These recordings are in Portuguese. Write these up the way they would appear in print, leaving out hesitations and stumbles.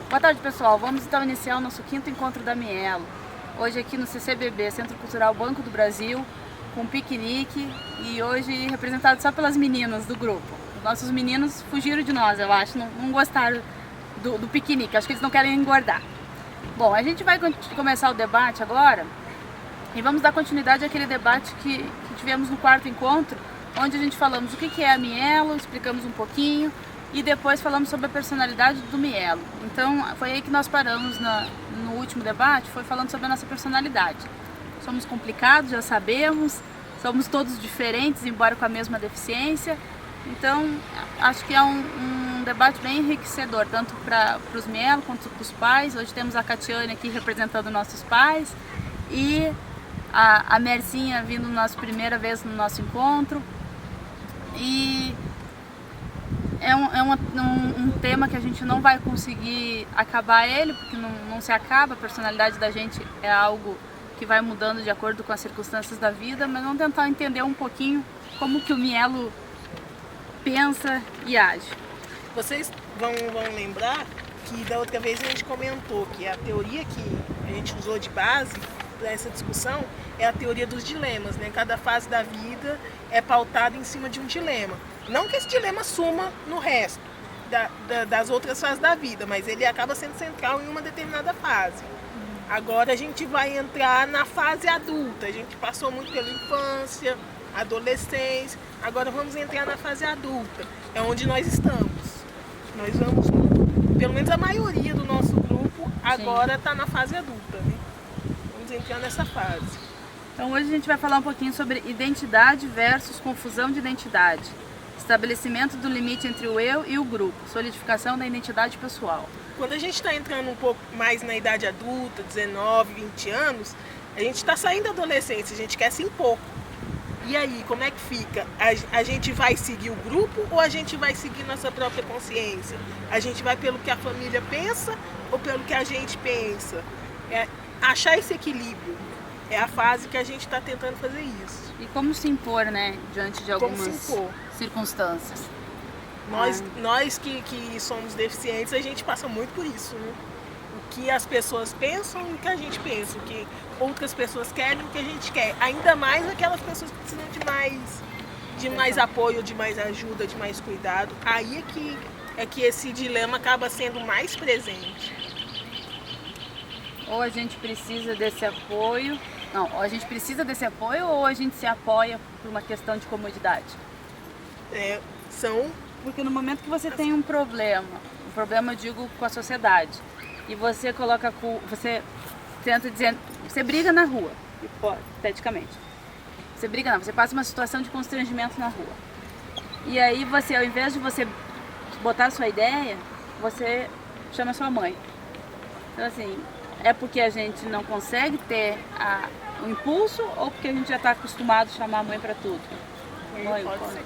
Boa tarde, pessoal. Vamos então iniciar o nosso 5º encontro da Mielo. Hoje aqui no CCBB, Centro Cultural Banco do Brasil, com um piquenique e hoje representado só pelas meninas do grupo. Os nossos meninos fugiram de nós, eu acho, não gostaram do piquenique, acho que eles não querem engordar. Bom, a gente vai começar o debate agora e vamos dar continuidade àquele debate que tivemos no 4º encontro, onde a gente falamos o que é a Mielo, explicamos um pouquinho e depois falamos sobre a personalidade do Mielo. Então foi aí que nós paramos no último debate, foi falando sobre a nossa personalidade. Somos complicados, já sabemos, somos todos diferentes, embora com a mesma deficiência. Então acho que é um debate bem enriquecedor, tanto para os Mielo quanto para os pais. Hoje temos a Catiane aqui representando nossos pais e a Mercinha vindo primeira vez no nosso encontro. E é um tema que a gente não vai conseguir acabar ele, porque não se acaba. A personalidade da gente é algo que vai mudando de acordo com as circunstâncias da vida, mas vamos tentar entender um pouquinho como que o Mielo pensa e age. Vocês vão lembrar que da outra vez a gente comentou que a teoria que a gente usou de base para essa discussão é a teoria dos dilemas, né? Cada fase da vida é pautada em cima de um dilema. Não que esse dilema suma no resto das outras fases da vida, mas ele acaba sendo central em uma determinada fase. Agora a gente vai entrar na fase adulta. A gente passou muito pela infância, adolescência, agora vamos entrar na fase adulta. É onde nós estamos. Nós vamos, pelo menos a maioria do nosso grupo agora está na fase adulta, né? Vamos entrar nessa fase. Então hoje a gente vai falar um pouquinho sobre identidade versus confusão de identidade. Estabelecimento do limite entre o eu e o grupo. Solidificação da identidade pessoal. Quando a gente está entrando um pouco mais na idade adulta, 19, 20 anos, a gente está saindo da adolescência, a gente quer se impor. E aí, como é que fica? A gente vai seguir o grupo ou a gente vai seguir nossa própria consciência? A gente vai pelo que a família pensa ou pelo que a gente pensa? Achar esse equilíbrio é a fase que a gente está tentando fazer isso. E como se impor, né, diante de algumas circunstâncias? Nós que somos deficientes, a gente passa muito por isso, né? O que as pessoas pensam e o que a gente pensa, o que outras pessoas querem e o que a gente quer. Ainda mais aquelas pessoas que precisam de mais apoio, de mais ajuda, de mais cuidado. Aí é que esse dilema acaba sendo mais presente. Ou a gente precisa desse apoio, ou a gente precisa desse apoio ou a gente se apoia por uma questão de comodidade? Porque no momento que você tem um problema eu digo com a sociedade, e você coloca, você tenta dizer, você briga na rua, hipoteticamente. Você passa uma situação de constrangimento na rua. E aí você, ao invés de você botar a sua ideia, você chama a sua mãe. Então assim, é porque a gente não consegue ter o impulso ou porque a gente já está acostumado a chamar a mãe para tudo? Pode ser.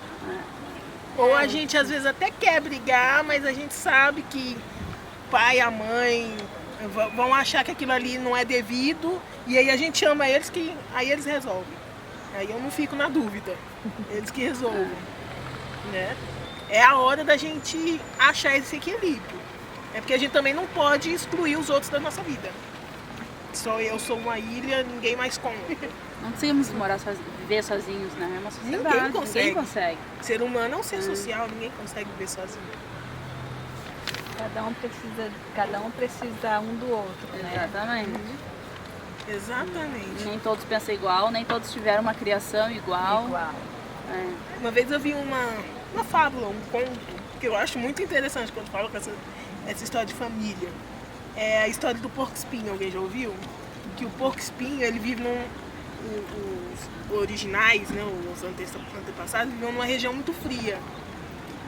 Ou a gente às vezes até quer brigar, mas a gente sabe que o pai e a mãe vão achar que aquilo ali não é devido, e aí a gente chama eles que aí eles resolvem. Aí eu não fico na dúvida, eles que resolvem, né? É a hora da gente achar esse equilíbrio. É porque a gente também não pode excluir os outros da nossa vida. Só eu sou uma ilha, ninguém mais conta. Não conseguimos viver sozinhos, né? É uma sociedade. Ninguém consegue. Ser humano é um ser social, ninguém consegue viver sozinho. Cada um precisa um do outro, né? Exatamente. Exatamente. Nem todos pensam igual, nem todos tiveram uma criação igual. Uma vez eu vi uma fábula, um conto, que eu acho muito interessante quando falo com essa história de família. É a história do porco-espinho, alguém já ouviu? Que o porco-espinho, ele vive os originais, né, os antepassados, viviam numa região muito fria.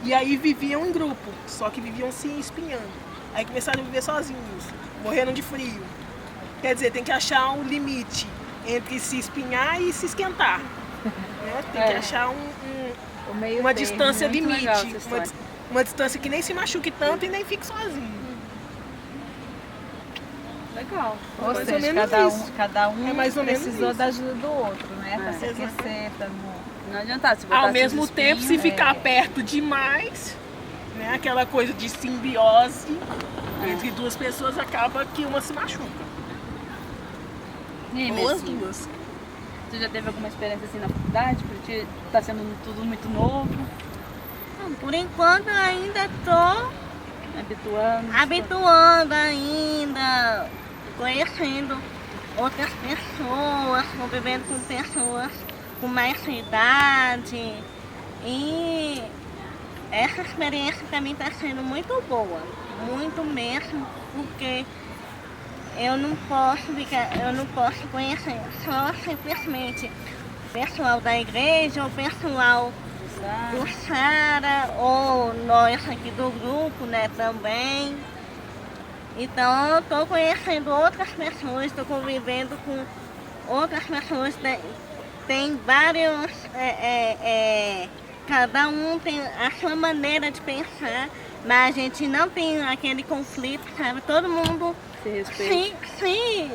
E aí viviam em grupo, só que viviam se espinhando. Aí começaram a viver sozinhos, morreram de frio. Quer dizer, tem que achar um limite entre se espinhar e se esquentar. Né? Tem que achar uma distância limite, uma distância que nem se machuque tanto e nem fique sozinho. Legal. Ou seja, cada um precisou da ajuda do outro, né? Pra se aquecer, não adianta se botar ao mesmo tempo, se ficar perto demais, né? Aquela coisa de simbiose, Entre duas pessoas acaba que uma se machuca. Ou as duas. Você já teve alguma experiência assim na faculdade? Pra ti tá sendo tudo muito novo? Por enquanto eu ainda tô habituando ainda, conhecendo outras pessoas, convivendo com pessoas com mais idade. E essa experiência para mim está sendo muito boa, muito mesmo, porque eu não posso conhecer só simplesmente o pessoal da igreja, o pessoal do Sara, ou nós aqui do grupo, né, também. Então eu estou conhecendo outras pessoas, estou convivendo com outras pessoas, tem vários, cada um tem a sua maneira de pensar, mas a gente não tem aquele conflito, sabe? Todo mundo se respeita. Sim,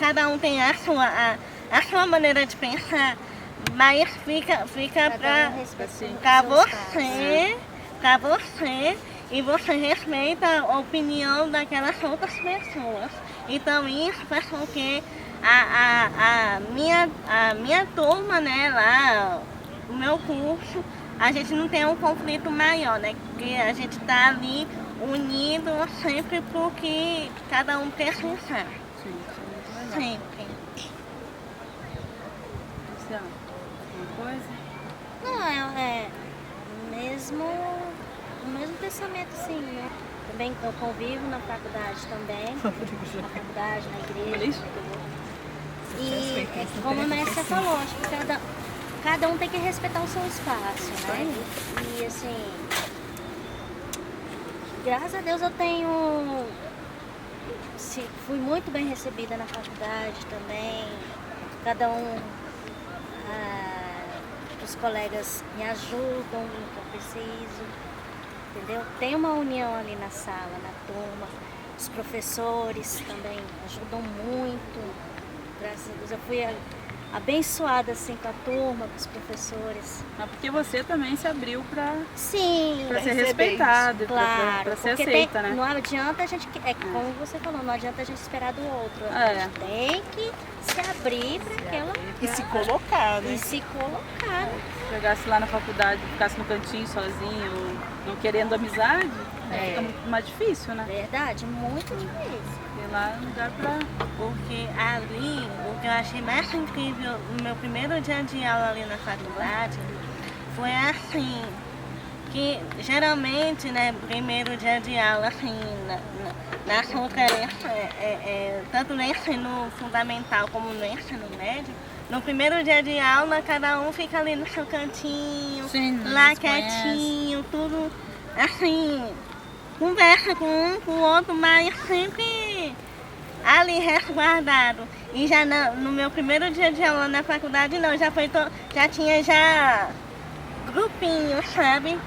cada um tem a sua maneira de pensar, mas fica para você, e você respeita a opinião daquelas outras pessoas. Então isso faz com que a minha turma, né, lá, o meu curso, a gente não tem um conflito maior, né? Porque a gente está ali unido sempre pro que cada um precisar. Sempre. Alguma coisa? Não, é o mesmo pensamento, sim, né? Também eu convivo na faculdade também, na faculdade, na igreja. E como a Márcia falou, acho que cada um tem que respeitar o seu espaço, né? E assim, graças a Deus eu fui muito bem recebida na faculdade também. Cada um, os colegas me ajudam no que eu preciso, entendeu? Tem uma união ali na sala, na turma. Os professores também ajudam muito. Graças a Deus eu fui abençoada assim com a turma, com os professores. Mas porque você também se abriu para ser respeitado, claro, para ser aceita, né? Não adianta a gente, como você falou, não adianta a gente esperar do outro. A gente tem que se abrir para aquela... E se colocar, né? E se colocar. Se chegasse lá na faculdade, ficasse no cantinho sozinho, ou não querendo amizade, fica muito mais difícil, né? Verdade, muito difícil. Tem lá um lugar pra... Porque ali, o que eu achei mais incrível no meu primeiro dia de aula ali na faculdade, foi assim, que geralmente, né, primeiro dia de aula, assim, na conferência, tanto no ensino fundamental como no ensino médio, no primeiro dia de aula, cada um fica ali no seu cantinho, lá quietinho, tudo assim, conversa com um, com o outro, mas sempre ali resguardado. E já no meu primeiro dia de aula na faculdade, não, já tinha grupinho, sabe?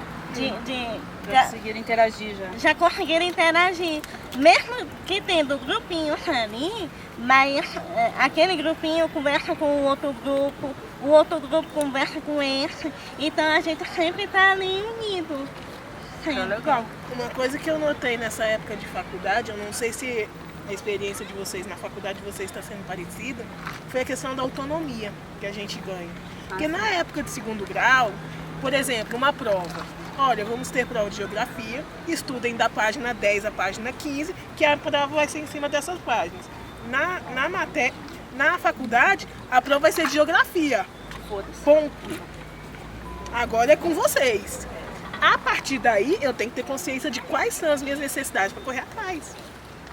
Pra conseguir interagir já. Já conseguiram interagir. Mesmo que tendo grupinhos ali, mas aquele grupinho conversa com o outro grupo conversa com esse. Então a gente sempre está ali unido. É legal. Uma coisa que eu notei nessa época de faculdade, eu não sei se a experiência de vocês na faculdade de vocês está sendo parecida, foi a questão da autonomia que a gente ganha. Porque na época de segundo grau, por exemplo, uma prova. Olha, vamos ter prova de geografia, estudem da página 10 à página 15, que a prova vai ser em cima dessas páginas. Na faculdade, a prova vai ser de geografia. Ponto. Agora é com vocês. A partir daí, eu tenho que ter consciência de quais são as minhas necessidades para correr atrás.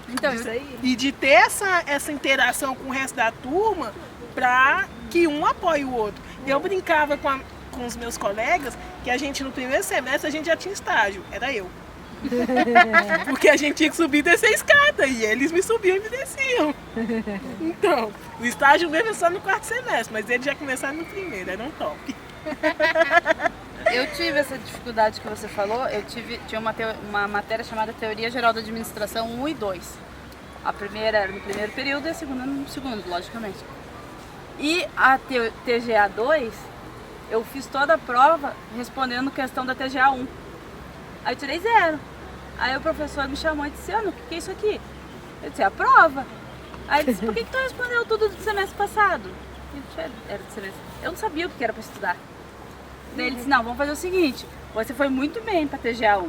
Então, isso aí. E de ter essa interação com o resto da turma para que um apoie o outro. Eu brincava com os meus colegas que a gente no primeiro semestre a gente já tinha estágio, era eu. Porque a gente tinha que subir e descer a escada e eles me subiam e me desciam. Então, o estágio mesmo é só no quarto semestre, mas eles já começaram no primeiro, era um top. Eu tive essa dificuldade que você falou, tinha uma matéria chamada Teoria Geral da Administração 1 e 2. A primeira era no primeiro período e a segunda no segundo, logicamente. E a TGA 2, eu fiz toda a prova respondendo questão da TGA 1. Aí eu tirei 0. Aí o professor me chamou e disse, Ana, o que é isso aqui? Eu disse, a prova. Aí ele disse, por que tu respondeu tudo do semestre passado? Eu disse, era do semestre. Eu não sabia o que era para estudar. Daí ele disse, não, vamos fazer o seguinte, você foi muito bem para TGA1.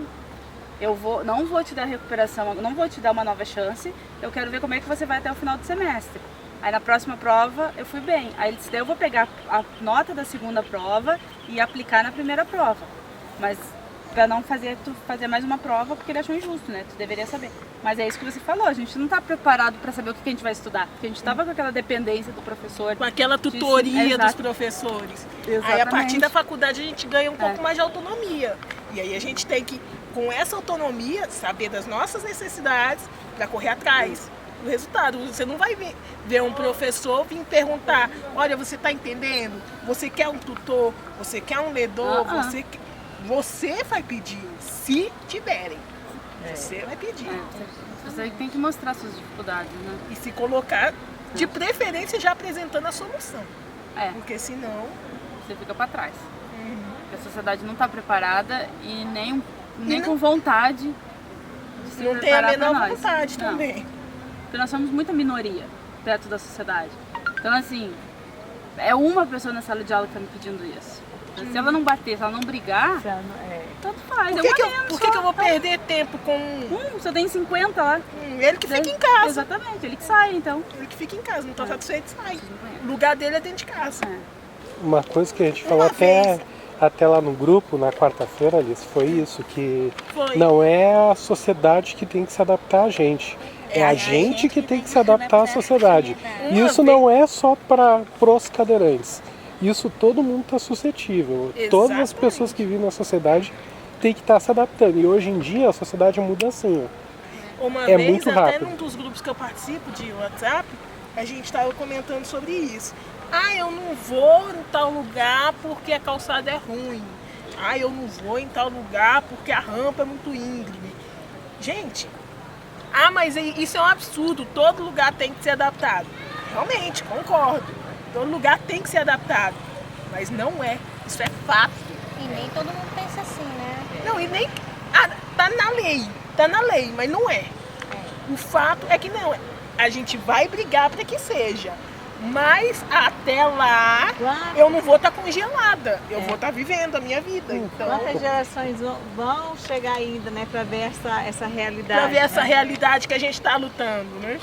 Não vou te dar recuperação, não vou te dar uma nova chance, eu quero ver como é que você vai até o final do semestre. Aí na próxima prova eu fui bem. Aí ele disse, daí eu vou pegar a nota da segunda prova e aplicar na primeira prova. Mas pra não fazer tu fazer mais uma prova, porque ele achou injusto, né? Tu deveria saber. Mas é isso que você falou, a gente não tá preparado para saber o que a gente vai estudar. Porque a gente tava com aquela dependência do professor. Com aquela tutoria dos professores. Exatamente. Aí a partir da faculdade a gente ganha um pouco mais de autonomia. E aí a gente tem que, com essa autonomia, saber das nossas necessidades para correr atrás do resultado. Você não vai ver um professor vir perguntar, olha, você está entendendo? Você quer um tutor? Você quer um ledor? Você vai pedir, se te derem. Você vai pedir. Você tem que mostrar suas dificuldades, né? E se colocar, de preferência, já apresentando a solução. Porque senão... Você fica para trás. Porque a sociedade não está preparada e nem com vontade de se não tem a preparar menor pra nós. vontade Não. também. Porque nós somos muita minoria perto da sociedade. Então, assim, é uma pessoa na sala de aula que está me pedindo isso. Se ela não bater, se ela não brigar, tanto faz. Por que eu vou perder tempo com você tem 50 lá. Ele que fica em casa. Exatamente, ele que sai, então. Ele que fica em casa, não está satisfeito, sai. O lugar dele é dentro de casa. Uma coisa que a gente falou até lá no grupo, na quarta-feira, Alice, foi isso, que não é a sociedade que tem que se adaptar a gente. É a gente que tem que se adaptar à sociedade. E isso não é só para os cadeirantes. Isso todo mundo está suscetível. Exatamente. Todas as pessoas que vivem na sociedade têm que estar se adaptando. E hoje em dia a sociedade muda assim. Uma é vez, muito até rápido. num dos grupos que eu participo de WhatsApp, a gente estava comentando sobre isso. Eu não vou em tal lugar porque a calçada é ruim. Eu não vou em tal lugar porque a rampa é muito íngreme. Gente, mas isso é um absurdo. Todo lugar tem que ser adaptado. Realmente, concordo. Todo lugar tem que ser adaptado. Mas não é. Isso é fato. E nem todo mundo pensa assim, né? Não, e nem... tá na lei. Tá na lei, mas não é. O fato é que não é. A gente vai brigar para que seja. Mas até lá, eu não vou estar congelada. Eu vou estar vivendo a minha vida. Então, quantas gerações vão chegar ainda, né, para ver essa realidade? Para ver essa realidade que a gente está lutando, né?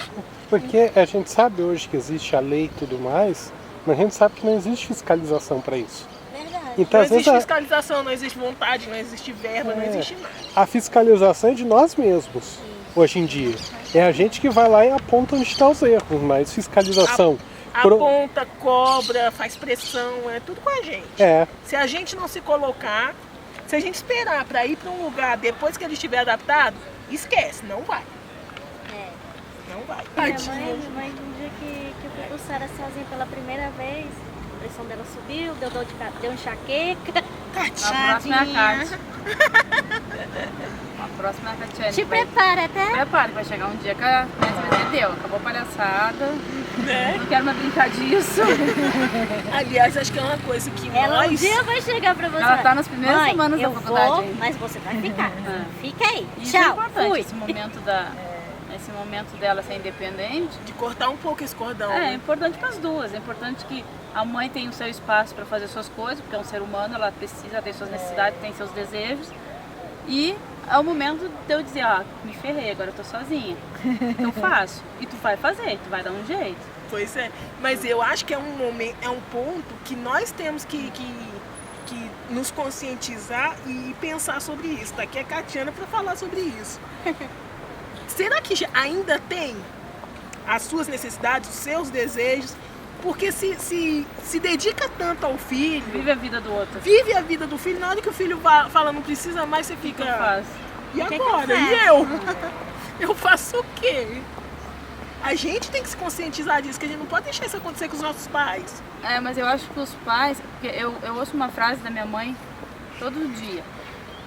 Porque a gente sabe hoje que existe a lei e tudo mais, mas a gente sabe que não existe fiscalização para isso. Verdade. Então, Não às vezes, existe fiscalização, não existe vontade, não existe verba, não existe nada. a fiscalização é de nós mesmos, hoje em dia. É a gente que vai lá e aponta onde estão os erros, mas fiscalização... Aponta, cobra, faz pressão, é tudo com a gente. Se a gente não se colocar, se a gente esperar para ir para um lugar depois que ele estiver adaptado, esquece, não vai. Não vai. Minha mãe, um dia que eu fui pro Sara sozinha pela primeira vez, a pressão dela subiu, deu enxaqueca. A próxima é a Cátia. A próxima é a Catiane. Te prepara, tá? Prepare, vai chegar um dia que a minha vai dizer, deu, acabou a palhaçada. Né? Não quero mais brincar disso. Aliás, acho que é uma coisa que Ela nós... um dia vai chegar pra você. Ela tá nas primeiras Mãe, semanas da eu faculdade vou, ainda. mas você vai ficar. Fica aí. Isso é Tchau. importante, Fui. esse momento dela ser independente. De cortar um pouco esse cordão. É né? importante para as duas. É importante que a mãe tenha o seu espaço para fazer suas coisas, porque é um ser humano, ela precisa ter suas necessidades, tem seus desejos. E é o momento de eu dizer, me ferrei, agora eu tô sozinha. Eu faço. E tu vai fazer, tu vai dar um jeito. Pois é. Mas eu acho que é um momento, é um ponto que nós temos que nos conscientizar e pensar sobre isso. Tá aqui a Catiana para falar sobre isso. Será que ainda tem as suas necessidades, os seus desejos? Porque se dedica tanto ao filho... Vive a vida do outro. Vive a vida do filho. Na hora que o filho fala não precisa mais, você fica... E agora? E eu? Eu faço o quê? A gente tem que se conscientizar disso, que a gente não pode deixar isso acontecer com os nossos pais. Mas eu acho que os pais... Porque eu ouço uma frase da minha mãe todo dia.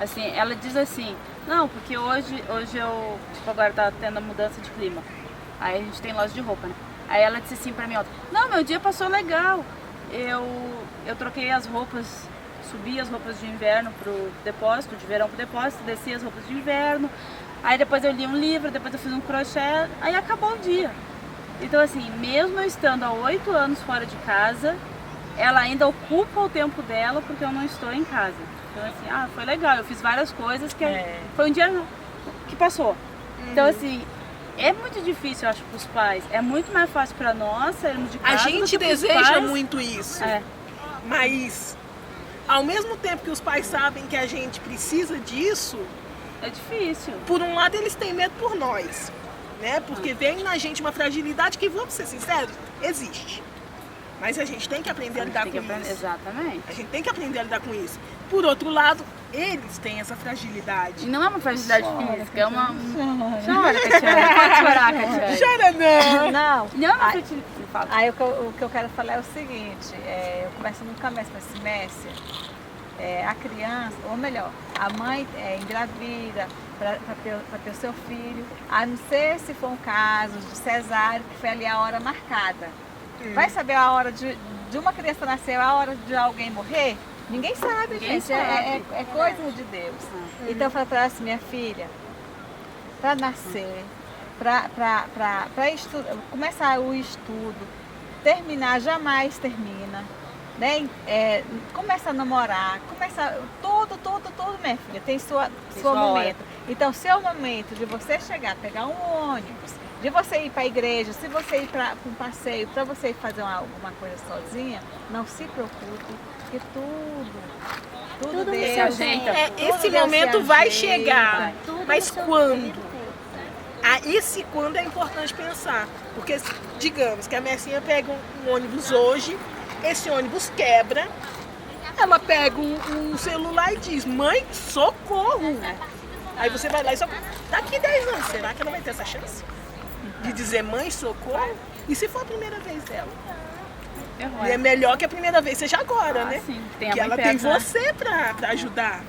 Assim, ela diz assim... Não, porque hoje eu... Tipo, agora tá tendo a mudança de clima. Aí a gente tem loja de roupa, né? Aí ela disse assim pra mim ontem, não, meu dia passou legal. Eu troquei as roupas, subi as roupas de inverno pro depósito, de verão pro depósito, desci as roupas de inverno. Aí depois eu li um livro, depois eu fiz um crochê, aí acabou o dia. Então assim, mesmo eu estando há 8 anos fora de casa, ela ainda ocupa o tempo dela porque eu não estou em casa. Então assim, foi legal, eu fiz várias coisas que foi um dia que passou. Então assim, é muito difícil, eu acho, para os pais. É muito mais fácil para nós sairmos de casa. A gente deseja muito isso, mas ao mesmo tempo que os pais sabem que a gente precisa disso, é difícil. Por um lado, eles têm medo por nós, né? Porque vem na gente uma fragilidade que, vamos ser sinceros, existe. Mas a gente tem que aprender a lidar com isso. Exatamente. A gente tem que aprender a lidar com isso. Por outro lado, eles têm essa fragilidade. E não é uma fragilidade física, é uma... Chora, Catiane. Pode chorar, Catiane. Chora não. Não é uma fragilidade. Aí o que eu quero falar é o seguinte, eu começo no começo desse semestre, a criança, ou melhor, a mãe engravida para ter o seu filho, a não ser se for um caso de cesárea, que foi ali a hora marcada. Vai saber a hora de uma criança nascer, a hora de alguém morrer? Ninguém sabe, gente. É coisa de Deus. Então eu falo para ela assim, minha filha, para nascer, para começar o estudo, terminar, jamais termina. Né? Começa a namorar, começa tudo, minha filha, tem seu momento. Então, seu momento de você chegar, pegar um ônibus, de você ir para a igreja, se você ir para um passeio, para você ir fazer alguma coisa sozinha, não se preocupe, porque tudo Deus se ajeita. Esse momento vai chegar, mas quando? Esse quando é importante pensar, porque digamos que a Mercinha pega um ônibus hoje, esse ônibus quebra, ela pega um celular e diz, mãe, socorro! Aí você vai lá e socorro. Daqui 10 anos, será que ela vai ter essa chance? De dizer, mãe, socorro? E se for a primeira vez dela? E é melhor que a primeira vez seja agora, né? Sim, que ela tem você pra ajudar.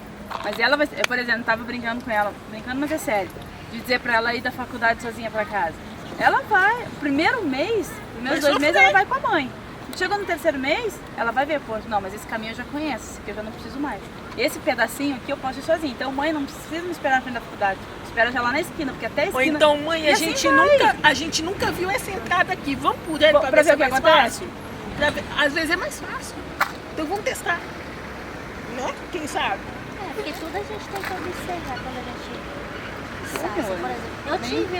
Mas ela vai, por exemplo, tava brincando com ela, mas é sério, de dizer pra ela ir da faculdade sozinha pra casa. Ela vai, primeiros 2 meses ela vai com a mãe. Chegou no 3º mês, ela vai ver, pô, não, mas esse caminho eu já conheço, esse aqui eu já não preciso mais. Esse pedacinho aqui eu posso ir sozinha. Então, mãe, não precisa me esperar na frente da faculdade. Espera já lá na esquina, porque até a esquina... Ou então, mãe, a gente nunca viu essa entrada aqui. Vamos por ele pra ver se é mais fácil? Às vezes é mais fácil. Então vamos testar. Né? Quem sabe? Porque tudo a gente tem que observar quando a gente sai. Por exemplo, eu tive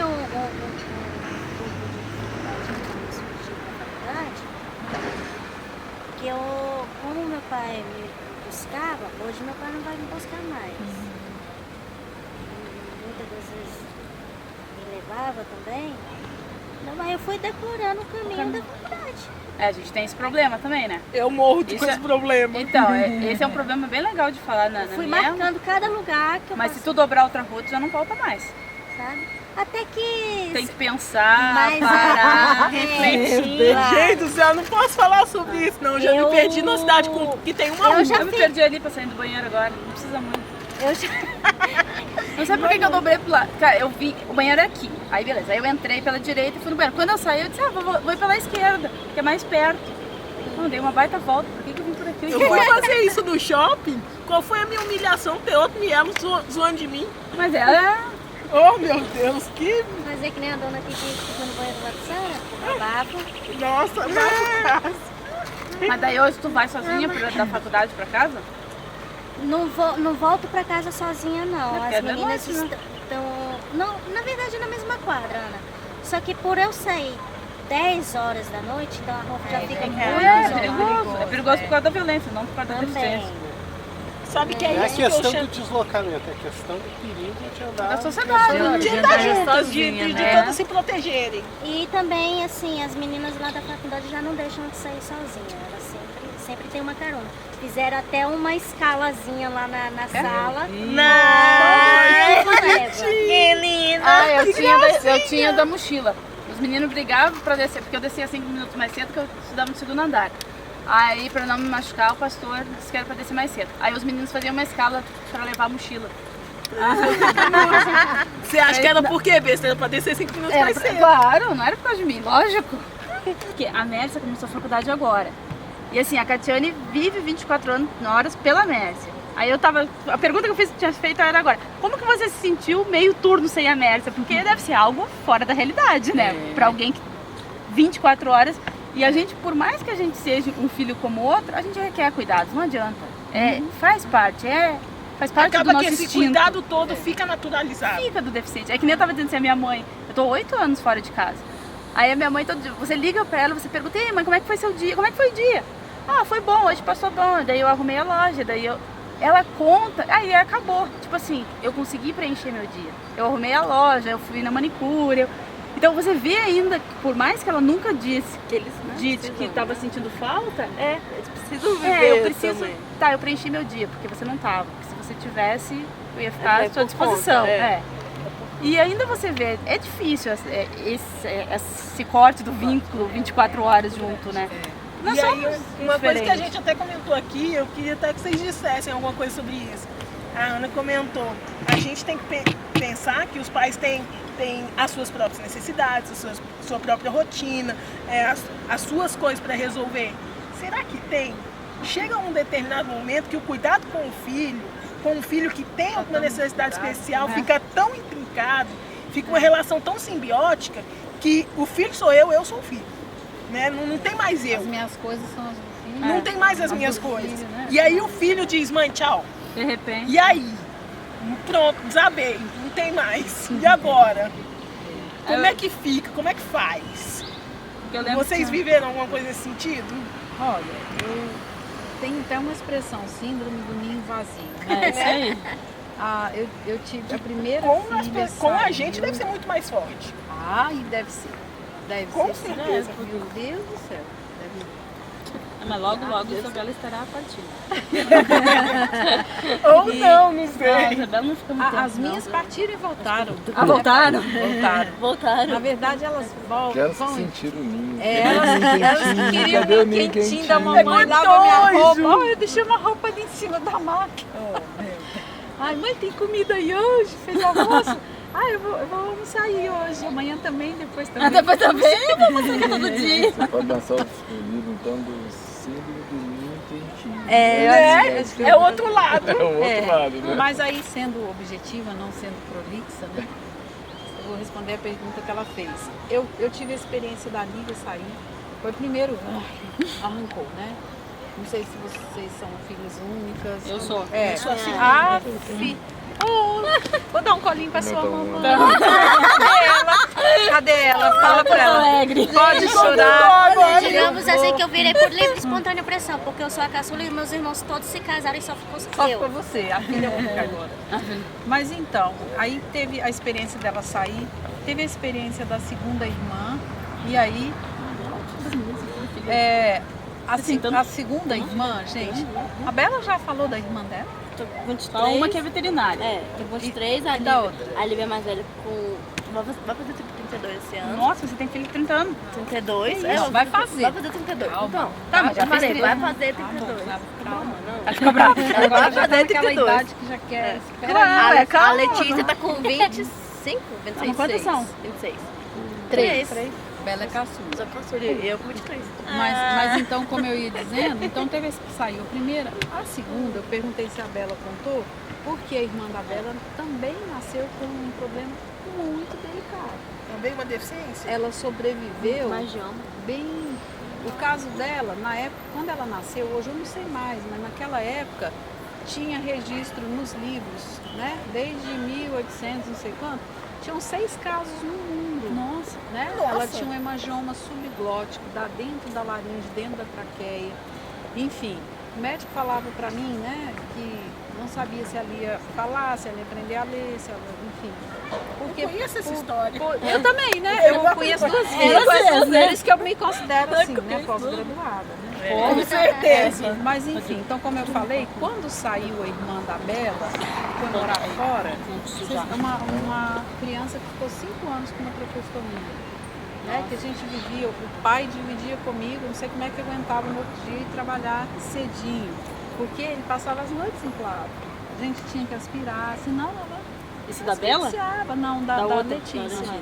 que como meu pai me buscava, hoje meu pai não vai me buscar mais. Muitas das vezes me levava também. Então aí eu fui decorando o caminho da faculdade. A gente tem esse problema também, né? Eu morro com esse problema. Então, esse é um problema bem legal de falar na fui marcando cada lugar que eu Mas se tu dobrar outra rua, tu já não volta mais. Sabe? Até que... Tem que pensar, parar, refletir. Gente do céu, eu não posso falar sobre isso, não. Eu já me perdi na cidade que tem uma rua. Eu me perdi ali pra sair do banheiro agora, não precisa muito. Não sei por que eu dobrei pro lado. Cara, eu vi, o banheiro é aqui. Aí beleza, aí eu entrei pela direita e fui no banheiro. Quando eu saí, eu disse, vou ir pela esquerda, que é mais perto. Não, dei uma baita volta, por que eu vim por aqui? Eu fui fazer isso no shopping, qual foi a minha humilhação? Ter outro mielo zoando de mim. Mas ela... Oh, meu Deus, que... Fazer que nem a dona aqui que ficou no banheiro lá de Sara, Nossa, Mas daí hoje tu vai sozinha da faculdade pra casa? Não volto pra casa sozinha, não. As meninas estão... Não, na verdade, na mesma quadra, Ana. Só que por eu sair 10 horas da noite, então a roupa já fica muito É perigoso por causa da violência, não por causa da deficiência. Sabe que é não isso é questão do deslocamento, é questão do perigo de andar... Da sociedade, de andar juntos, de todos se protegerem. E também, assim, as meninas lá da faculdade já não deixam de sair sozinhas. Elas sempre tem uma carona. Fizeram até uma escalazinha lá na sala. Que linda! Eu tinha da mochila. Os meninos brigavam pra descer, porque eu descia 5 minutos mais cedo, que eu estudava no 2º andar. Aí, pra não me machucar, o pastor disse que era pra descer mais cedo. Aí os meninos faziam uma escala pra levar a mochila. Você acha que era por quê, besta? Era pra descer 5 minutos mais cedo? Claro, não era por causa de mim, lógico. Porque a Mércia começou a faculdade agora. E assim, a Catiane vive 24 horas pela Mércia. Aí a pergunta que eu tinha feito era agora, como que você se sentiu meio turno sem a Mércia? Porque deve ser algo fora da realidade, né? Pra alguém que 24 horas, e a gente, por mais que a gente seja um filho como outro, a gente requer cuidados, não adianta. Faz parte Acaba do nosso que esse instinto. cuidado todo fica naturalizado. Fica do deficiente. É que nem eu tava dizendo assim, a minha mãe, eu tô 8 anos fora de casa. Aí a minha mãe, todo dia, você liga pra ela, você pergunta, ei mãe, como é que foi seu dia? Como é que foi o dia? Ah, foi bom, hoje passou bom. Daí eu arrumei a loja, ela conta, aí acabou. Tipo assim, eu consegui preencher meu dia. Eu arrumei a loja, eu fui na manicure. Então você vê ainda, por mais que ela nunca disse que estava sentindo falta, eles precisam viver eu preciso. também. Tá, eu preenchi meu dia, porque você não tava. Porque se você tivesse, eu ia ficar à sua disposição. E ainda você vê, é difícil esse corte do vínculo 24 horas junto, né? E aí, uma coisa que a gente até comentou aqui, eu queria até que vocês dissessem alguma coisa sobre isso. A Ana comentou, a gente tem que pensar que os pais têm as suas próprias necessidades, sua própria rotina, as suas coisas para resolver. Será que tem? Chega um determinado momento que o cuidado com um filho que tem alguma necessidade especial, fica tão intrincado, fica uma relação tão simbiótica, que o filho sou eu sou o filho. Né? Não tem mais eu. As minhas coisas são as do filho. Não tem mais as minhas coisas. Filho, né? E aí o filho diz, mãe, tchau. De repente. E aí? Pronto, desabei. Não tem mais. E agora? Como é que fica? Como é que faz? Vocês viveram alguma coisa nesse sentido? Olha, eu tenho até uma expressão, síndrome do ninho vazio. Né? É isso aí. Eu tive a primeira filha com a gente deve ser muito mais forte. E deve ser. Com certeza. Meu Deus do céu. Mas logo a Isabela estará a partir. Ou não sei. A Isabela não fica muito tempo, As minhas partiram e voltaram. Voltaram? Voltaram. Na verdade, elas voltam. Elas sentiram o ninho. Elas queriam o ninho quentinho da mamãe, lava minha roupa. Eu deixei uma roupa ali em cima da máquina. Ai, mãe, tem comida aí hoje? Fez almoço? Eu vou almoçar aí hoje. Amanhã também, depois também. Depois também? Eu vou almoçar todo dia. Você pode dançar o disponível, então, do síndrome do ninho quentinho. É o outro lado. É o outro lado, né? Mas aí, sendo objetiva, não sendo prolixa, né? Eu vou responder a pergunta que ela fez. Eu tive a experiência da Lívia sair. Foi o primeiro, arrancou, né? Não sei se vocês são filhas únicas. Eu sou. Eu sou assim. Vou dar um colinho pra sua mamãe. Cadê ela? Fala pra ela. Pode chorar. Digamos assim que eu virei por livre e espontânea pressão, porque eu sou a caçula e meus irmãos todos se casaram e só ficou Só eu. ficou você, a filha única agora. Mas então, aí teve a experiência dela sair, teve a experiência da segunda irmã, e aí a segunda irmã, gente, a Bela já falou da irmã dela? 23. Só uma que é veterinária. Tem 23, E da outra? A Lívia é mais velha com... Vai fazer 32 esse ano. Nossa, você tem filho de 30 anos. 32? Vai fazer. Vai fazer 32. Calma. Então, Tá, mas já falei, fez vai 30. fazer 32. Calma. Vai ficar brava. Agora já tá fazer naquela 32. idade que já quer. A Letícia tá com 25, 26. Quantas são? 26. 3. Bela é caçula. Só caçula. Eu com 23. Mas então, como eu ia dizendo, então teve esse que saiu a primeira. A segunda, eu perguntei se a Bela contou, porque a irmã da Bela também nasceu com um problema muito delicado. Também uma deficiência? Ela sobreviveu Hemangioma. bem... O caso dela, na época, quando ela nasceu, hoje eu não sei mais, mas naquela época tinha registro nos livros, né? Desde 1800, não sei quanto, tinham 6 casos no mundo. Nossa. Né? Ela tinha um hemangioma subglótico, dentro da laringe, dentro da traqueia. Enfim, o médico falava para mim, né, que não sabia se ela ia falar, se ela ia aprender a ler, se ela, enfim. Porque, Eu conheço essa história. eu também, né? Eu conheço 2 vezes. Por isso que eu me considero assim, né, pós-graduada. Né? Com certeza. Mas enfim, então como eu falei, quando saiu a irmã da Bela, foi morar fora, uma criança que ficou 5 anos com uma traqueostomia, né? Que a gente vivia, o pai dividia comigo, não sei como é que eu aguentava no outro dia e trabalhar cedinho, porque ele passava as noites em claro. A gente tinha que aspirar, senão ela Esse da Bela? asfixiava. Não, da outra, Letícia.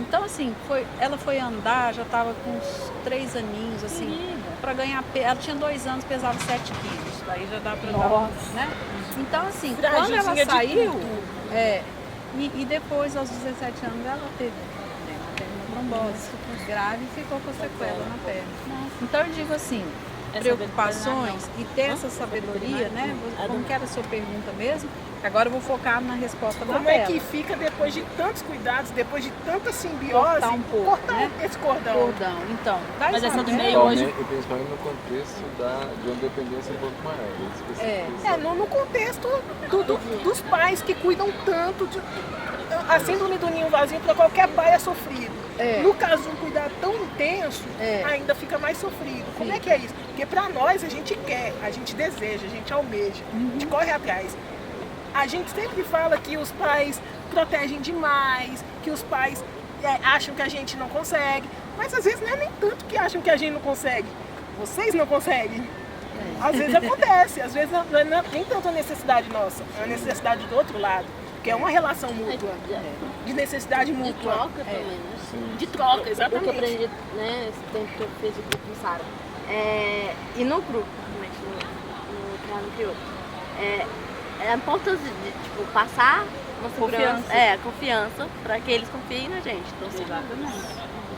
Então, assim, ela foi andar, já estava com uns 3 aninhos, assim, para ganhar peso. Ela tinha 2 anos, pesava 7 quilos. Daí já dá para dar, né? Então, assim, quando Fragizinha ela de saiu, tudo. e depois, aos 17 anos, ela teve uma trombose grave e ficou com sequela na perna. Então, eu digo assim, preocupações e ter essa sabedoria, né? Como que era a sua pergunta mesmo? Agora eu vou focar na resposta da Como é que fica depois de tantos cuidados, depois de tanta simbiose, cortar um pouco, né? esse cordão? Então, Mas essa do meio Principalmente, hoje... principalmente no contexto de uma dependência um pouco maior. No contexto dos pais que cuidam tanto de... A síndrome do ninho vazio para qualquer pai é sofrido. No caso de um cuidado tão intenso, ainda fica mais sofrido. Como é que é isso? Porque para nós a gente quer, a gente deseja, a gente almeja, a gente corre atrás. A gente sempre fala que os pais protegem demais, que os pais acham que a gente não consegue, mas às vezes não é nem tanto que acham que a gente não consegue. Vocês não conseguem. Às vezes acontece, às vezes não é nem tanto a necessidade nossa, é a necessidade do outro lado. Que é uma relação mútua, de necessidade mútua. De troca também, né? De troca, exatamente. O que eu aprendi, né, esse tempo que eu fiz o grupo no Sara. E no grupo, realmente, no Criar no Crioulo. É a importância de, tipo, passar uma segurança, confiança, para que eles confiem na gente. Então, assim,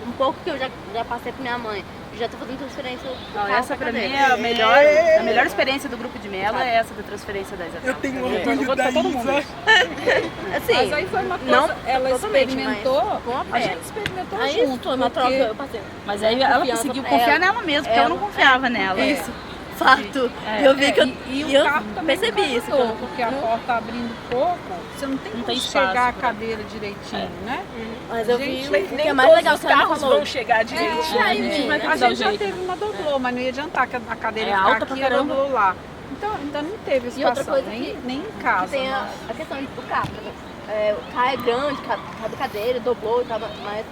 um pouco que eu já passei pra minha mãe. Já tô fazendo transferência. Essa pra mim é a melhor experiência do grupo de Melo, é essa da transferência da Isabel. Eu tenho orgulho vou da todo mundo. Assim, mas aí foi uma coisa, ela experimentou, a gente experimentou junto. Foi uma troca, eu passei. Mas aí ela conseguiu confiar nela mesmo, porque eu não confiava nela. Isso. Fato. Eu vi que o carro também percebi isso. Porque a porta abrindo pouco, você não tem como chegar a cadeira direitinho, né? Mas eu vi Nem que é mais legal os que ela carros falou. vão chegar direitinho. A gente já teve uma doblô, mas não ia adiantar que a cadeira ia ficar alta aqui pra e a doblô lá. Então ainda não teve E outra espaço, coisa nem em casa. Tem a questão do carro. O carro é grande, cabe cadeira, dobrou e tal, mas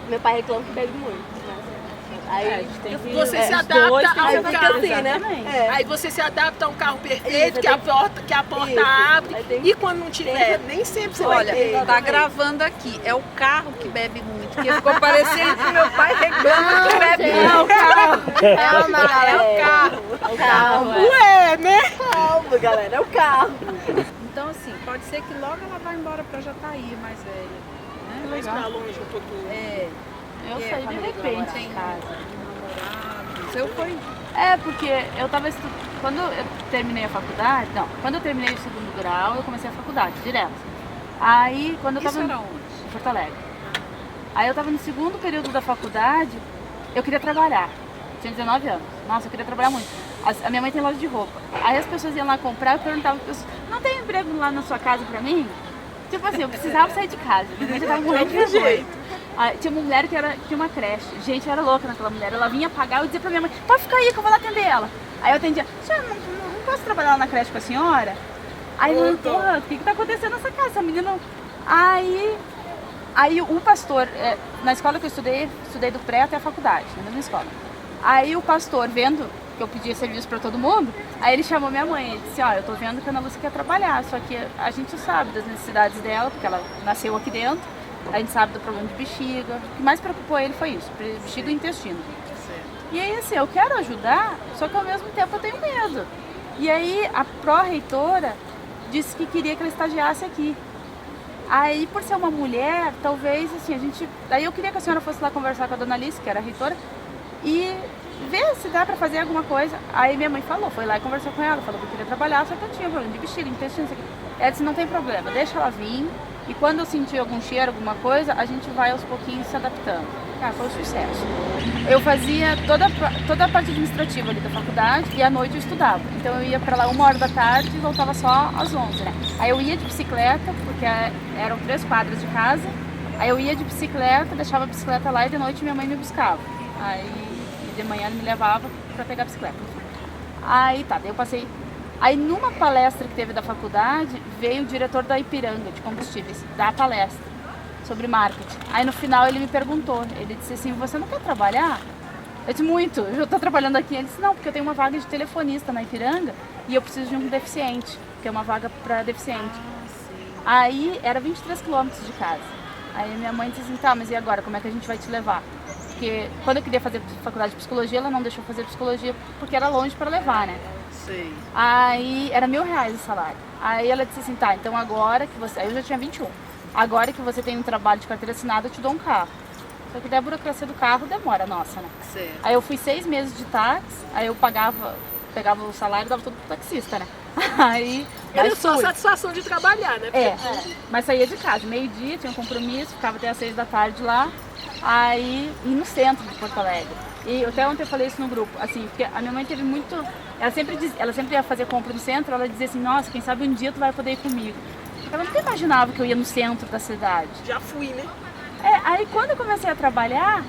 meu pai reclama que bebe muito. Aí você se adapta ao carro, assim, né? Aí você se adapta a um carro perfeito, que a porta abre, e quando não tiver, nem sempre você vai ter. Olha, tá gravando aqui, é o carro que bebe muito, porque ficou parecendo que meu pai reclama que bebe muito. É o carro. É o carro. É o carro. Ué, né? Calma, galera, é o carro. Então assim, pode ser que logo ela vá embora pra Jataí, mais velha. Né? Mais pra longe um pouquinho. Eu saí de repente em casa. Eu fui. Porque eu tava quando eu terminei a faculdade, quando eu terminei o segundo grau, eu comecei a faculdade, direto. Aí, quando eu tava Isso era onde? em Porto Alegre. Aí eu tava no segundo período da faculdade, eu queria trabalhar. Tinha 19 anos. Nossa, eu queria trabalhar muito. A minha mãe tem loja de roupa. Aí as pessoas iam lá comprar, eu perguntava para as pessoas, não tem emprego lá na sua casa pra mim? Tipo assim, eu precisava sair de casa. Eu já tava morrendo de vergonha. Tinha uma mulher que tinha uma creche. Gente, eu era louca naquela mulher. Ela vinha pagar, eu dizia pra minha mãe, pode ficar aí que eu vou lá atender ela. Aí eu atendia, senhora, não posso trabalhar lá na creche com a senhora? Aí eu, porra, o que tá acontecendo nessa casa? Essa menina... Aí o pastor, na escola que eu estudei do pré até a faculdade, na mesma escola. Aí o pastor, vendo que eu pedia serviço para todo mundo, aí ele chamou minha mãe, ele disse, eu tô vendo que a Ana Lúcia quer trabalhar, só que a gente sabe das necessidades dela, porque ela nasceu aqui dentro, a gente sabe do problema de bexiga, o que mais preocupou ele foi isso, bexiga e intestino. E aí assim, eu quero ajudar, só que ao mesmo tempo eu tenho medo. E aí a pró-reitora disse que queria que ela estagiasse aqui. Aí, por ser uma mulher, talvez, assim, Daí eu queria que a senhora fosse lá conversar com a dona Alice, que era a reitora, e ver se dá pra fazer alguma coisa. Aí minha mãe foi lá e conversou com ela, falou que eu queria trabalhar, só que eu tinha problema de bexiga, intestino, isso aqui. Ela disse, não tem problema, deixa ela vir, e quando eu sentir algum cheiro, alguma coisa, a gente vai aos pouquinhos se adaptando. Foi um sucesso. Eu fazia toda a parte administrativa ali da faculdade e à noite eu estudava. Então eu ia pra lá 1h da tarde e voltava só às 11, né? Aí eu ia de bicicleta, porque eram 3 quadras de casa. Aí eu ia de bicicleta, deixava a bicicleta lá e de noite minha mãe me buscava. Aí de manhã ele me levava pra pegar a bicicleta. Aí daí eu passei. Aí numa palestra que teve da faculdade, veio o diretor da Ipiranga de combustíveis dar a palestra sobre marketing. Aí no final ele me perguntou, ele disse assim, você não quer trabalhar? Eu disse, muito, eu estou trabalhando aqui. Ele disse, não, porque eu tenho uma vaga de telefonista na Ipiranga e eu preciso de um deficiente, que é uma vaga para deficiente. Aí era 23 quilômetros de casa. Aí minha mãe disse assim, tá, mas e agora, como é que a gente vai te levar? porque quando eu queria fazer faculdade de psicologia, ela não deixou fazer psicologia porque era longe para levar, né? Sei. Aí era R$1.000 o salário. Aí ela disse assim, tá, então agora que você... Aí eu já tinha 21. Agora que você tem um trabalho de carteira assinada, eu te dou um carro. Só que daí a burocracia do carro demora, nossa, né? Certo. Aí eu fui 6 meses de táxi, aí eu pegava o salário e dava tudo pro taxista, né? Aí... Era só a satisfação de trabalhar, né? Mas saía de casa, meio-dia, tinha um compromisso, ficava até às 6 da tarde lá, aí ia no centro de Porto Alegre. E até ontem eu falei isso no grupo, assim, porque a minha mãe teve muito... Ela sempre ia fazer compra no centro, ela dizia assim, nossa, quem sabe um dia tu vai poder ir comigo. Ela nunca imaginava que eu ia no centro da cidade. Já fui, né? Aí quando eu comecei a trabalhar,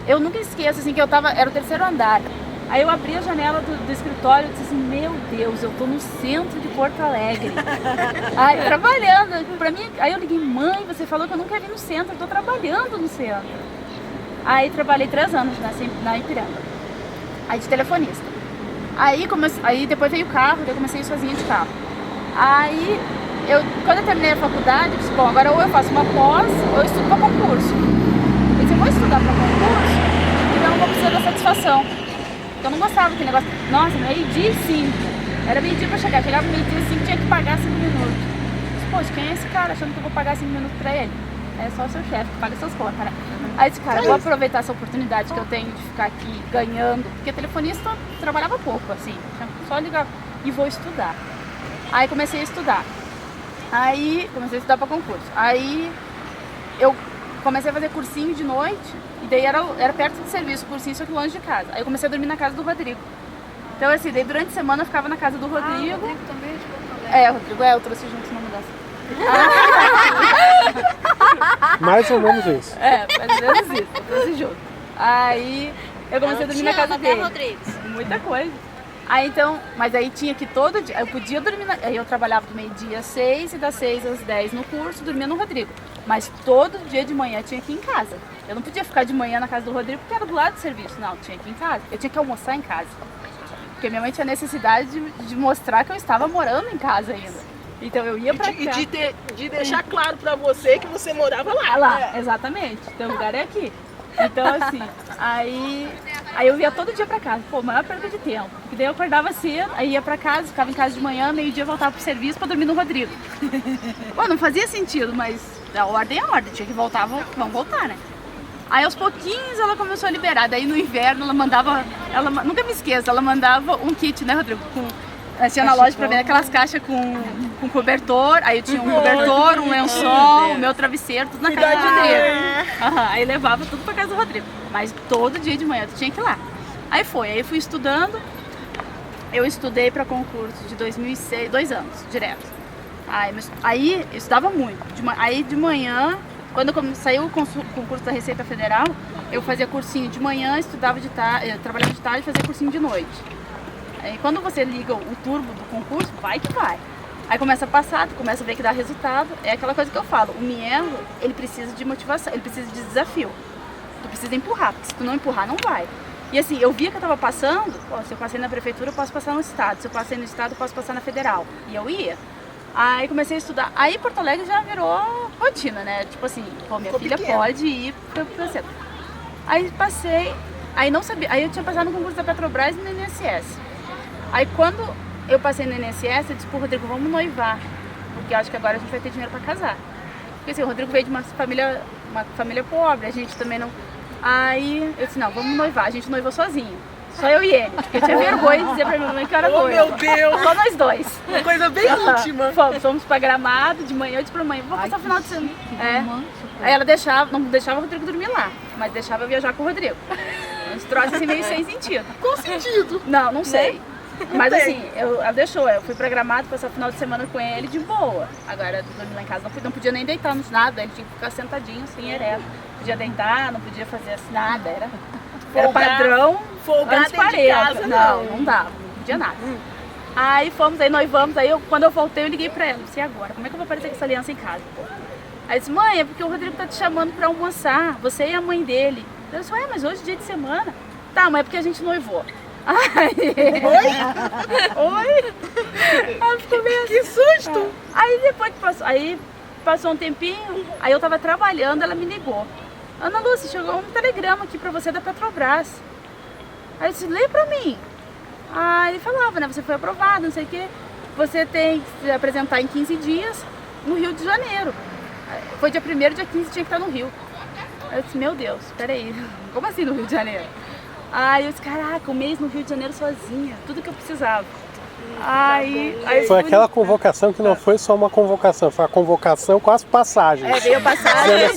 eu nunca esqueço, assim, que era o 3º andar. Aí eu abri a janela do escritório e disse assim, meu Deus, eu tô no centro de Porto Alegre. Aí trabalhando, pra mim, aí eu liguei, mãe, você falou que eu nunca vim no centro, eu tô trabalhando no centro. Aí trabalhei 3 anos na Ipiranga, aí de telefonista. Aí depois veio o carro, daí eu comecei a ir sozinha de carro. Aí, quando eu terminei a faculdade, eu disse, bom, agora ou eu faço uma pós, ou eu estudo para concurso. Eu disse, eu vou estudar para concurso, então eu vou precisar da satisfação. Eu não gostava daquele negócio, nossa, meio-dia e 5. Era meio-dia pra chegar, chegava meio-dia e 5, tinha que pagar 5 minutos. Eu disse, poxa, quem é esse cara achando que eu vou pagar 5 minutos pra ele? É só o seu chefe que paga suas contas, né? Aí esse cara, eu vou aproveitar essa oportunidade que eu tenho de ficar aqui ganhando, porque telefonista trabalhava pouco, assim, só ligar e vou estudar. Aí comecei a estudar. Aí comecei a estudar para concurso. Aí eu comecei a fazer cursinho de noite, e daí era perto do serviço, cursinho, só que longe de casa. Aí eu comecei a dormir na casa do Rodrigo. Então assim, daí durante a semana eu ficava na casa do Rodrigo. O Rodrigo também é de Porto Alegre. O Rodrigo, eu trouxe juntos na mudança. Mais ou menos isso. Mais ou menos isso, eu trouxe junto. Aí eu comecei a dormir na casa dele. Rodrigues. Muita coisa. Aí então, mas aí tinha que todo dia, eu podia dormir, aí eu trabalhava do meio-dia às 6 e das 6 às 10 no curso, dormia no Rodrigo. Mas todo dia de manhã tinha que ir em casa. Eu não podia ficar de manhã na casa do Rodrigo porque era do lado do serviço, não, tinha que ir em casa. Eu tinha que almoçar em casa. Porque minha mãe tinha necessidade de mostrar que eu estava morando em casa ainda. Então eu ia pra cá. E de deixar claro pra você que você morava lá. Lá, exatamente. Então o lugar é aqui. Então assim, aí eu ia todo dia pra casa. Pô, maior perda de tempo. Porque daí eu acordava cedo, aí ia pra casa, ficava em casa de manhã, meio-dia voltava pro serviço pra dormir no Rodrigo. Pô, não fazia sentido, mas a ordem é a ordem. Tinha que voltar, vamos voltar, né? Aí aos pouquinhos ela começou a liberar. Daí no inverno ela mandava, nunca me esqueço, ela mandava um kit, né, Rodrigo? Tinha na loja pra ver aquelas caixas com cobertor, aí eu tinha um cobertor, um lençol, o meu travesseiro, tudo na casa do Rodrigo. Aí levava tudo pra casa do Rodrigo. Mas todo dia de manhã tu tinha que ir lá. Aí eu fui estudando, eu estudei pra concurso de 2006, 2 anos, direto. Aí eu estudava muito. Aí de manhã, quando saiu o concurso da Receita Federal, eu fazia cursinho de manhã, estudava de tarde, trabalhava de tarde e fazia cursinho de noite. Aí quando você liga o turbo do concurso, vai que vai. Aí começa a passar, tu começa a ver que dá resultado. É aquela coisa que eu falo, o mielo, ele precisa de motivação, ele precisa de desafio. Tu precisa empurrar, porque se tu não empurrar, não vai. E assim, eu via que eu tava passando, se eu passei na prefeitura, eu posso passar no estado. Se eu passei no estado, eu posso passar na federal. E eu ia. Aí comecei a estudar. Aí Porto Alegre já virou rotina, né? Tipo assim, minha filha pode ir pra centro. Aí passei, aí não sabia, aí eu tinha passado no concurso da Petrobras e no INSS. Aí quando eu passei no INSS, eu disse pro Rodrigo, vamos noivar, porque eu acho que agora a gente vai ter dinheiro pra casar. Porque assim, o Rodrigo veio de uma família pobre, a gente também não... Aí eu disse, não, vamos noivar, a gente noivou sozinho, só eu e ele, porque eu tinha vergonha de dizer pra minha mãe que eu era noiva. Meu Deus! Só nós dois. Uma coisa bem íntima. Fomos pra Gramado, de manhã eu disse pra mãe, vou passar o final de semana. Aí ela não deixava o Rodrigo dormir lá, mas deixava eu viajar com o Rodrigo. Uns troços assim meio sem sentido. Qual sentido? Não sei. Mas assim, ela deixou, eu fui pra Gramado, passar o final de semana com ele de boa. Agora, dormir lá em casa, não podia nem deitar nos nada, ele tinha que ficar sentadinho, assim, ereto. Não podia deitar, não podia fazer assim, nada, era padrão, folgar dentro de casa, não dava, não podia nada. Aí fomos, aí noivamos, aí quando eu voltei eu liguei pra ela, disse, e agora, como é que eu vou aparecer com essa aliança em casa? Aí eu disse, mãe, é porque o Rodrigo tá te chamando pra almoçar, você e a mãe dele. Eu disse, mas hoje é dia de semana. Tá, mas é porque a gente noivou. Oi? Ela ficou meio assim. Que susto! Aí depois que passou um tempinho, aí eu tava trabalhando, ela me ligou. Ana Lúcia, chegou um telegrama aqui pra você da Petrobras. Aí eu disse, lê pra mim. Aí ele falava, né, você foi aprovado, não sei o quê. Você tem que se apresentar em 15 dias no Rio de Janeiro. Foi dia 1º, dia 15 tinha que estar no Rio. Aí eu disse, meu Deus, peraí, como assim no Rio de Janeiro? Aí eu disse, caraca, um mês no Rio de Janeiro sozinha, tudo que eu precisava. Aí foi aquela convocação que não foi só uma convocação, foi a convocação com as passagens. Veio a passagem,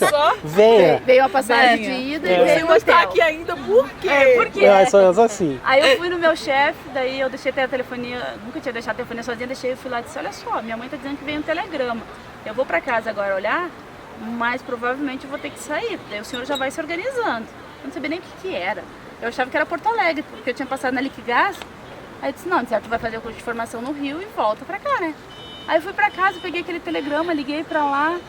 venha. Veio a passagem de ida e veio o hotel. Aqui ainda, por quê? Porque assim. Aí eu fui no meu chefe, daí eu deixei a telefonia, nunca tinha deixado a telefonia sozinha, deixei, eu fui lá e disse, olha só, minha mãe tá dizendo que veio um telegrama. Eu vou pra casa agora olhar, mas provavelmente eu vou ter que sair, daí o senhor já vai se organizando. Eu não sabia nem o que era. Eu achava que era Porto Alegre, porque eu tinha passado na Liquigás. Aí eu disse, não, certo, tu vai fazer o curso de formação no Rio e volta pra cá, né? Aí eu fui pra casa, peguei aquele telegrama, liguei pra lá,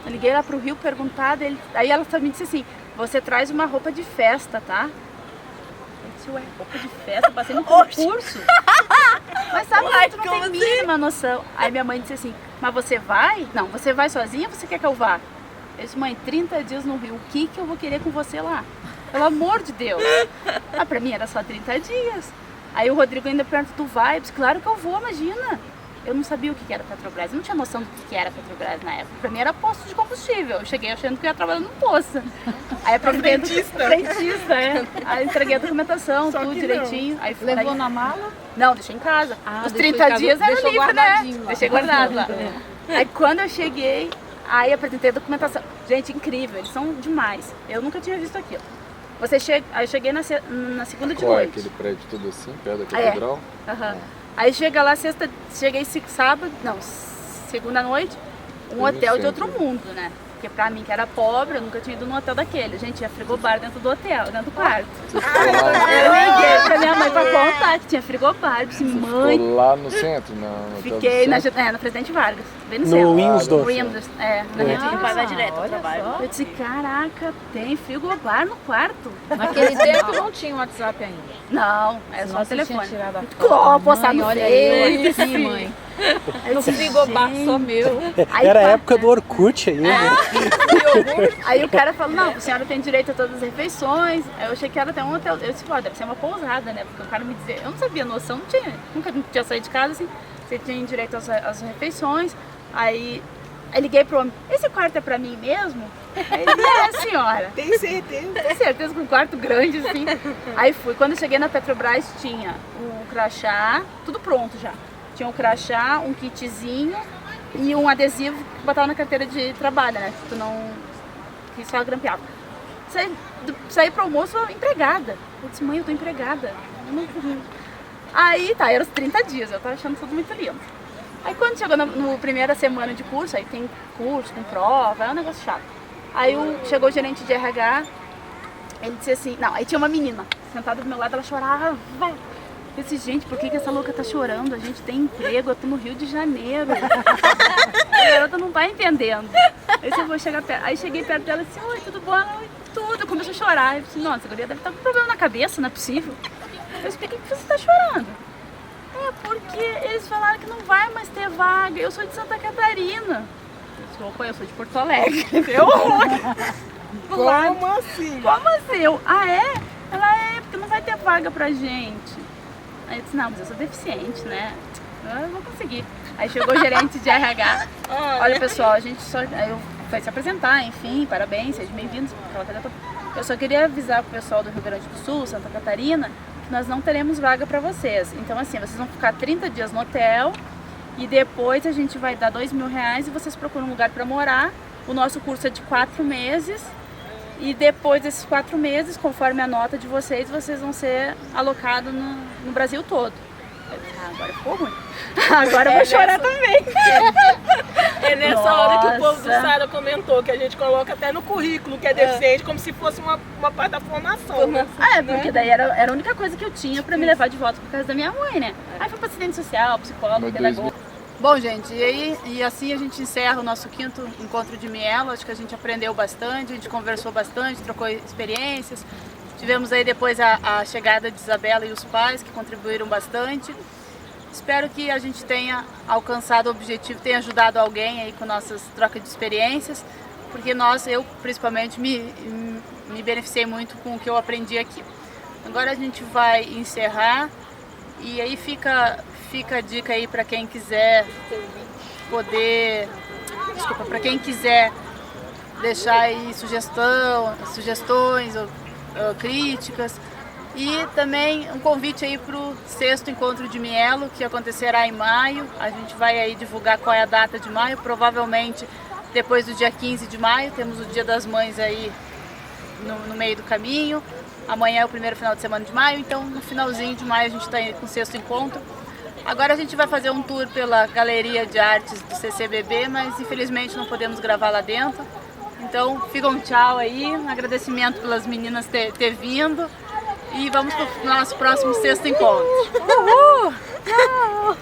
liguei lá pro Rio perguntar, aí ela me disse assim, você traz uma roupa de festa, tá? Eu disse, ué, roupa de festa? Passei no concurso. Mas sabe, tu não tem mínima noção. Aí minha mãe disse assim, mas você vai? Não, você vai sozinha ou você quer que eu vá? Eu disse, mãe, 30 dias no Rio, o que eu vou querer com você lá? Pelo amor de Deus. Ah, pra mim era só 30 dias. Aí o Rodrigo ainda pergunta, tu vai? Eu disse, claro que eu vou, imagina. Eu não sabia o que era Petrobras, eu não tinha noção do que era Petrobras na época. Pra mim era posto de combustível, eu cheguei achando que eu ia trabalhar no posto. Aí apresentei frentista, é. Aí entreguei a documentação, tudo direitinho. Aí fui levou na mala? Não, deixei em casa. Os 30 dias era livre, né? Deixei guardado lá. Aí quando eu cheguei, aí apresentei a documentação. Gente, incrível, eles são demais. Eu nunca tinha visto aquilo. Aí eu cheguei na segunda de Qual noite. é aquele prédio tudo assim, perto da catedral? Aí chega lá cheguei sábado, não, segunda noite, um hotel de outro mundo, né? Porque pra mim que era pobre, eu nunca tinha ido num hotel daquele. Gente, tinha frigobar dentro do hotel, dentro do quarto. Eu liguei pra minha mãe pra contar que tinha frigobar. Eu disse, mãe... Ficou lá no centro? No Fiquei no Presidente Vargas, bem no centro. No Windsor. Na rede de pagar direto ao trabalho. Eu disse, caraca, tem frigobar no quarto. Naquele tempo não tinha WhatsApp ainda. Não, era só o telefone. Postar no Face, mãe. No frigobar só meu. Era a época do Orkut ainda. Aí o cara falou, não, a senhora tem direito a todas as refeições. Aí eu achei que era até um hotel. Eu disse, pô, deve ser uma pousada, né? Porque o cara me dizia, eu não sabia noção, não tinha, nunca tinha saído de casa assim. Você tem direito às refeições. Aí liguei pro homem, esse quarto é pra mim mesmo? Aí ele, senhora. Tem certeza? Tem certeza, com um quarto grande assim. Aí fui, quando eu cheguei na Petrobras tinha o crachá, tudo pronto já. Tinha um crachá, um kitzinho e um adesivo que botava na carteira de trabalho, né? Que tu não... que só grampeava. Saí pro almoço empregada. Eu disse, mãe, eu tô empregada. Eu não... Aí tá, eram os 30 dias, eu tava achando tudo muito lindo. Aí quando chegou no primeira semana de curso, aí tem curso, tem prova, é um negócio chato. Aí chegou o gerente de RH, ele disse assim, não, aí tinha uma menina sentada do meu lado, ela chorava. Eu disse, gente, por que essa louca tá chorando? A gente tem emprego, eu tô no Rio de Janeiro. A garota não tá entendendo. Eu vou chegar perto. Aí cheguei perto dela e disse, oi, tudo bom? Oi, tudo. Começou a chorar. Eu disse, nossa, a guria deve estar com problema na cabeça, não é possível. Eu disse, por que você tá chorando? É porque eles falaram que não vai mais ter vaga. Eu sou de Santa Catarina. Eu sou de Porto Alegre. Deu horror. Como assim? Como assim? Ela porque não vai ter vaga pra gente. Aí eu disse, não, mas eu sou deficiente, né? Eu vou conseguir. Aí chegou o gerente de RH. Olha, pessoal, a gente só... Aí eu fui se apresentar, enfim, parabéns, sejam bem-vindos. Eu só queria avisar pro pessoal do Rio Grande do Sul, Santa Catarina, que nós não teremos vaga pra vocês. Então, assim, vocês vão ficar 30 dias no hotel e depois a gente vai dar R$2.000 e vocês procuram um lugar pra morar. O nosso curso é de 4 meses. E depois desses 4 meses, conforme a nota de vocês, vocês vão ser alocados no Brasil todo. Agora ficou ruim. Agora eu vou chorar também. É nessa hora que o povo do Sara comentou, que a gente coloca até no currículo que é deficiente, como se fosse uma parte da formação. Né? Porque daí era a única coisa que eu tinha pra me levar de volta por causa da minha mãe, né? Aí foi pra assistente social, psicólogo, pedagogo. Bom, gente, e assim a gente encerra o nosso 5º encontro de Mielo. Acho que a gente aprendeu bastante, a gente conversou bastante, trocou experiências. Tivemos aí depois a chegada de Isabela e os pais, que contribuíram bastante. Espero que a gente tenha alcançado o objetivo, tenha ajudado alguém aí com nossas trocas de experiências, porque eu principalmente me beneficiei muito com o que eu aprendi aqui. Agora a gente vai encerrar e aí fica a dica aí para quem quiser para quem quiser deixar aí sugestões ou críticas. E também um convite aí para o 6º Encontro de Mielo, que acontecerá em maio. A gente vai aí divulgar qual é a data de maio, provavelmente depois do dia 15 de maio. Temos o Dia das Mães aí no meio do caminho. Amanhã é o primeiro final de semana de maio, então no finalzinho de maio a gente está aí com o 6º encontro. Agora a gente vai fazer um tour pela Galeria de Artes do CCBB, mas infelizmente não podemos gravar lá dentro. Então fica um tchau aí, um agradecimento pelas meninas ter vindo. E vamos para o nosso próximo 6º encontro. Uhul! Tchau!